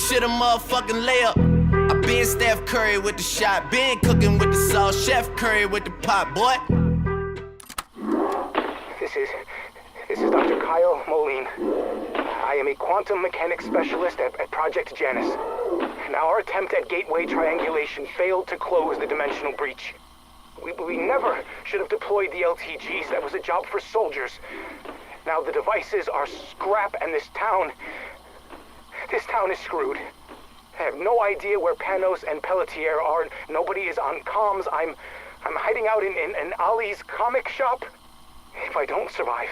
this shit a motherfucking layup. I been Steph Curry with the shot, been cooking with the sauce, Chef Curry with the pot, boy. This is Dr. Kyle Moline. I am a quantum mechanics specialist at Project Janus. Now, our attempt at gateway triangulation failed to close the dimensional breach. We never should have deployed the LTGs. That was a job for soldiers. Now the devices are scrap, and this town is screwed. I have no idea where Panos and Pelletier are. Nobody is on comms. I'm hiding out in Ali's comic shop. If I don't survive,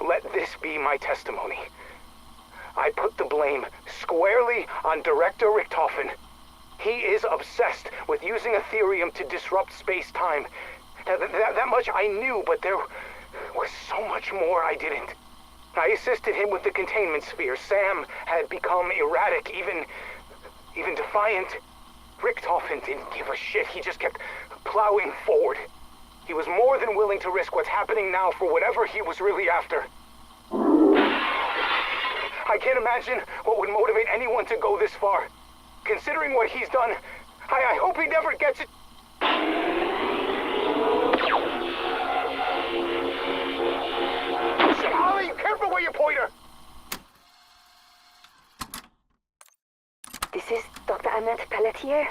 let this be my testimony. I put the blame squarely on Director Richtofen. He is obsessed with using Ethereum to disrupt space-time. That much I knew, but there was so much more I didn't. I assisted him with the containment sphere. Sam had become erratic, even defiant. Richtofen didn't give a shit. He just kept plowing forward. He was more than willing to risk what's happening now for whatever he was really after. I can't imagine what would motivate anyone to go this far. Considering what he's done, I hope he never gets it. Holly, careful where you point her! This is Dr. Annette Pelletier.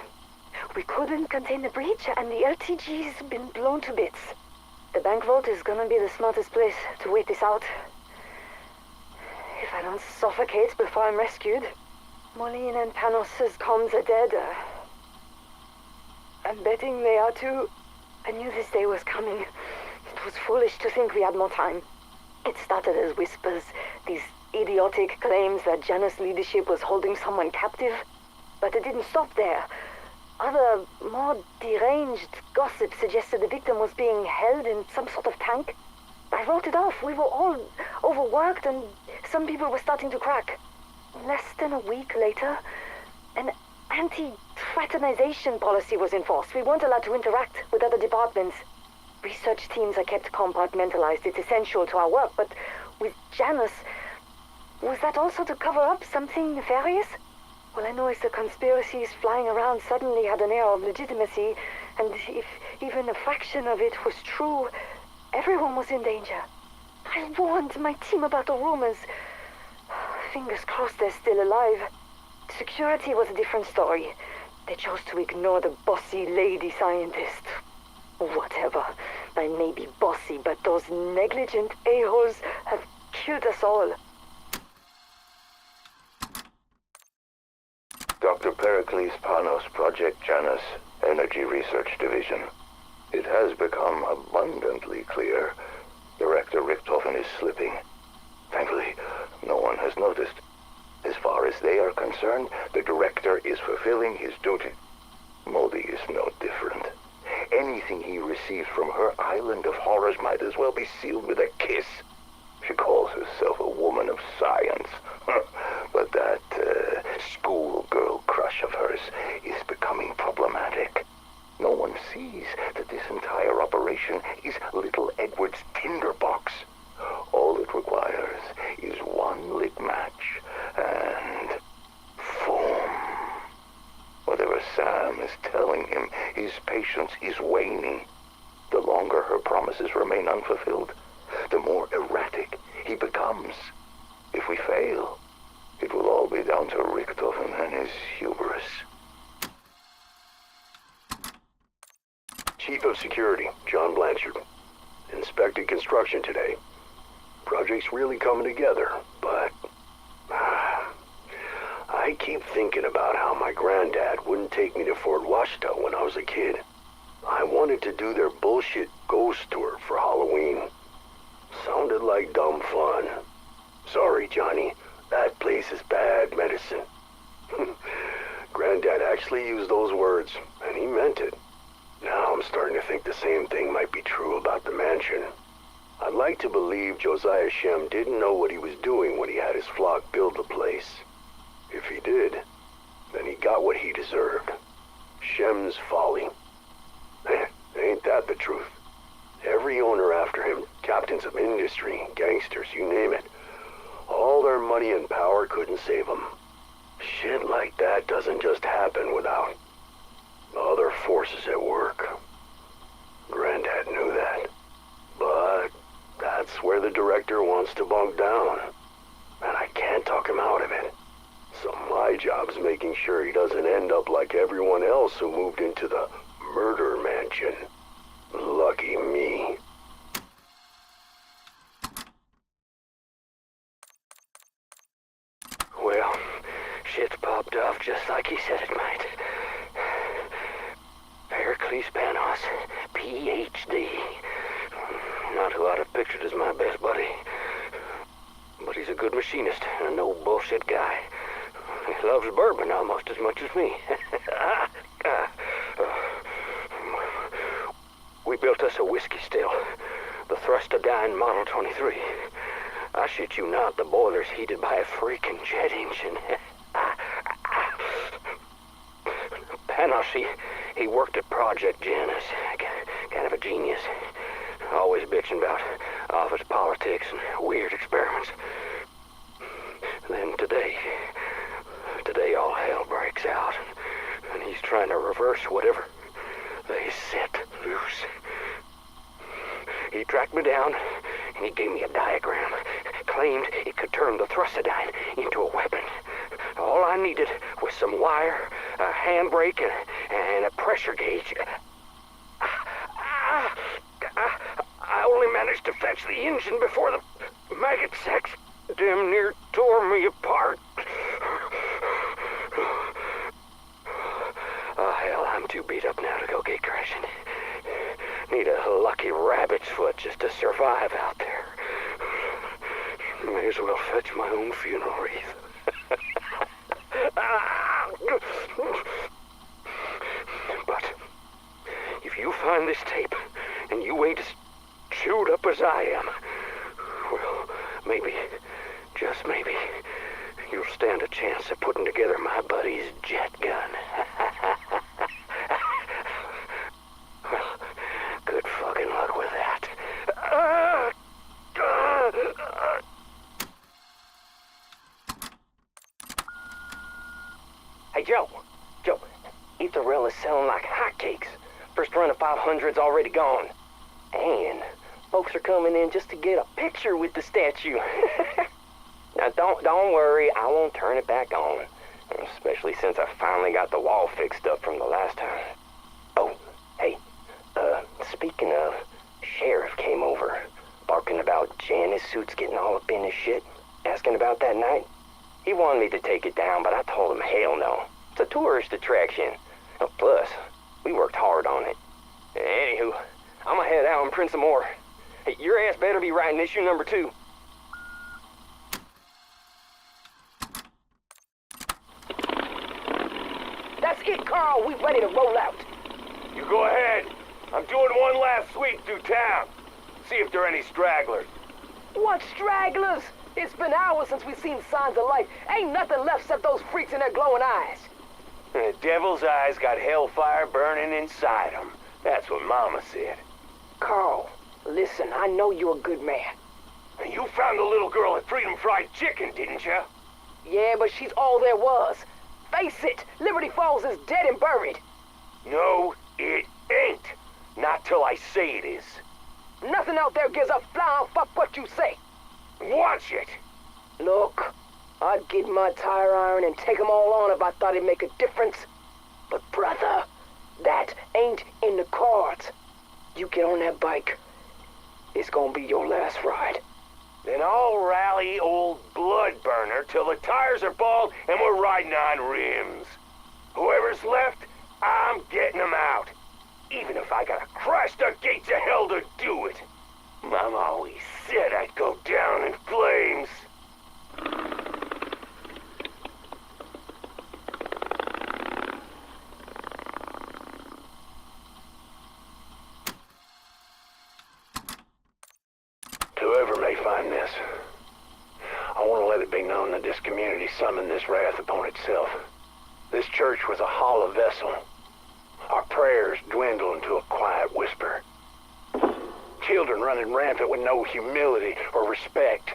We couldn't contain the breach, and the LTG's been blown to bits. The bank vault is gonna be the smartest place to wait this out. If I don't suffocate before I'm rescued, Moline and Panos' comms are dead. I'm betting they are too. I knew this day was coming. It was foolish to think we had more time. It started as whispers, these idiotic claims that Janus leadership was holding someone captive. But it didn't stop there. Other, more deranged gossip suggested the victim was being held in some sort of tank. I wrote it off. We were all overworked, and some people were starting to crack. Less than a week later, an anti-fraternization policy was enforced. We weren't allowed to interact with other departments. Research teams are kept compartmentalized. It's essential to our work, but with Janus, was that also to cover up something nefarious? All I know is the conspiracies flying around suddenly had an air of legitimacy, and if even a fraction of it was true, everyone was in danger. I warned my team about the rumors. Fingers crossed they're still alive. Security was a different story. They chose to ignore the bossy lady scientist. Whatever. I may be bossy, but those negligent a-holes have killed us all. Dr. Pericles Panos, Project Janus, Energy Research Division. It has become abundantly clear Director Richtofen is slipping. Thankfully, no one has noticed. As far as they are concerned, the Director is fulfilling his duty. Modi is no different. Anything he receives from her island of horrors might as well be sealed with a kiss. She calls herself a woman of science. But that schoolgirl crush of hers is becoming problematic. No one sees that this entire operation is little Edward's tinderbox. All it requires is one lit match and foam. Whatever Sam is telling him, his patience is waning. The longer her promises remain unfulfilled, the more erratic he becomes. If we fail, it will all be down to Richtofen and his hubris. Chief of Security, John Blanchard. Inspected construction today. Project's really coming together, but I keep thinking about how my granddad wouldn't take me to Fort Washita when I was a kid. I wanted to do their bullshit ghost tour for Halloween. Sounded like dumb fun. Sorry, Johnny. That place is bad medicine. Granddad actually used those words, and he meant it. Now I'm starting to think the same thing might be true about the mansion. I'd like to believe Josiah Shem didn't know what he was doing when he had his flock build the place. If he did, then he got what he deserved. Shem's folly. Ain't that the truth? Every owner after him, captains of industry, gangsters, you name it. All their money and power couldn't save them. Shit like that doesn't just happen without other forces at work. Granddad knew that. But that's where the director wants to bunk down. And I can't talk him out of it. So my job's making sure he doesn't end up like everyone else who moved into the murder mansion. Lucky me. Well, shit's popped off just like he said it might. Pericles Panos, Ph.D. Not who I'd have pictured as my best buddy. But he's a good machinist and a no-bullshit guy. He loves bourbon almost as much as me. We built us a whiskey still, the Thrustodyne Model 23. I shit you not, the boiler's heated by a freaking jet engine. Panos, he worked at Project Janus. Kind of a genius. Always bitching about office politics and weird experiments. Then today all hell breaks out, and he's trying to reverse whatever they set loose. He tracked me down, and he gave me a diagram. Claimed it could turn the Thrustodyne into a weapon. All I needed was some wire, a handbrake, and a pressure gauge. I only managed to fetch the engine before the maggot sex damn near tore me apart. Oh, hell, I'm too beat up now to go gate crashing. Need a lucky rabbit's foot just to survive out there. May as well fetch my own funeral wreath. But if you find this tape and you ain't as chewed up as I am, well, maybe, just maybe, you'll stand a chance of putting together my buddy's jet gun. Well, good fucking luck with that. Hey, Joe, Aetherella's selling like hotcakes. First run of 500's already gone. And folks are coming in just to get a picture with the statue. Now, don't worry, I won't turn it back on. Especially since I finally got the wall fixed up from the last time. Oh, hey, speaking of, Sheriff came over, barking about Janus suits getting all up in his shit, asking about that night. He wanted me to take it down, but I told him hell no. It's a tourist attraction. Oh, plus, we worked hard on it. Anywho, I'm gonna head out and print some more. Hey, your ass better be writing issue number 2. That's it, Carl. We ready to roll out. You go ahead. I'm doing one last sweep through town. See if there are any stragglers. What stragglers? It's been hours since we've seen signs of life. Ain't nothing left except those freaks in their glowing eyes. The devil's eyes got hellfire burning inside them. That's what Mama said. Carl, listen, I know you're a good man. And you found the little girl at Freedom Fried Chicken, didn't you? Yeah, but she's all there was. Face it, Liberty Falls is dead and buried. No, it ain't. Not till I say it is. Nothing out there gives a flying fuck what you say. Watch it. Look, I'd get my tire iron and take 'em all on if I thought it'd make a difference. But brother, that ain't in the cards. You get on that bike, it's gonna be your last ride. Then I'll rally old Bloodburner till the tires are bald and we're riding on rims. Whoever's left, I'm getting them out. Even if I gotta crash the gates of hell to do it. Mom always said I'd go down in flames. Whoever may find this, I want to let it be known that this community summoned this wrath upon itself. This church was a hollow vessel. Our prayers dwindled into a quiet whisper. Children running rampant with no humility or respect.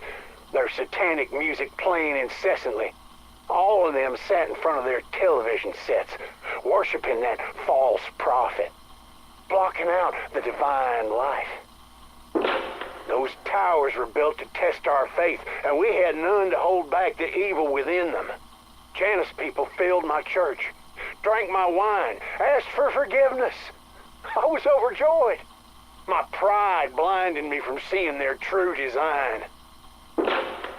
Their satanic music playing incessantly. All of them sat in front of their television sets, worshiping that false prophet, blocking out the divine life. Those towers were built to test our faith, and we had none to hold back the evil within them. Janus people filled my church, drank my wine, asked for forgiveness. I was overjoyed. My pride blinded me from seeing their true design.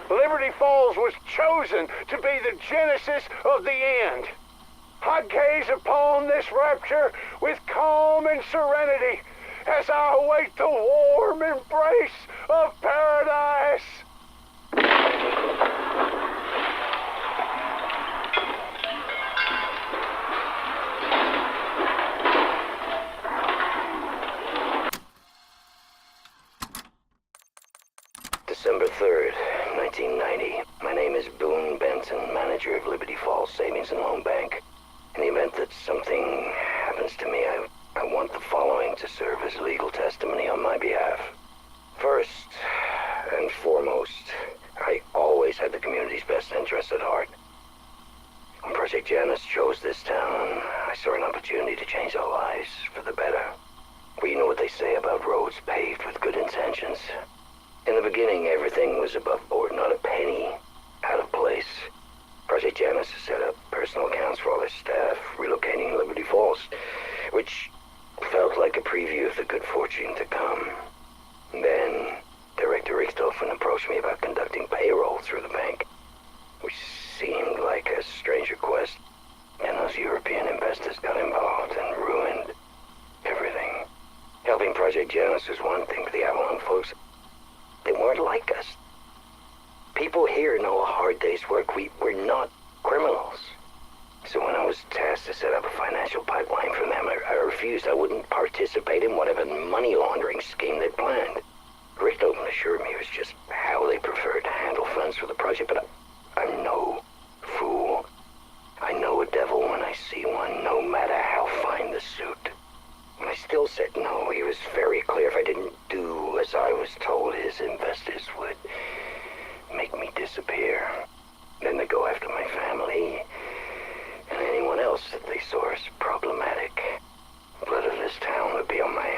Liberty Falls was chosen to be the genesis of the end. I gaze upon this rapture with calm and serenity as I await the warm embrace of paradise. December 3rd, 1990. My name is Boone Benson, manager of Liberty Falls Savings and Loan Bank. In the event that something happens to me, I want the following to serve as legal testimony on my behalf. First and foremost, I always had the community's best interests at heart. When Project Janus chose this town, I saw an opportunity to change our lives for the better. Well, you know what they say about roads paved with good intentions. In the beginning, everything was above board, not a penny out of place. Project Janus has set up personal accounts for all their staff, relocating Liberty Falls, which felt like a preview of the good fortune to come. Then, Director Richthofen approached me about conducting payroll through the bank, which seemed like a strange request, and those European investors got involved and ruined everything. Helping Project Janus was one thing, but the Avalon folks, they weren't like us. People here know a hard day's work. We're not criminals. So when I was tasked to set up a financial pipeline for them, I refused. I wouldn't participate in whatever money laundering scheme they'd planned. Richthofen assured me it was just how they preferred to handle funds for the project, but I'm no fool. I know a devil when I see one, no matter how fine the suit. When I still said no, he was very clear. If I didn't do as I was told, his investors would make me disappear. Then they go after my family and anyone else that they saw as problematic. Blood of this town would be on my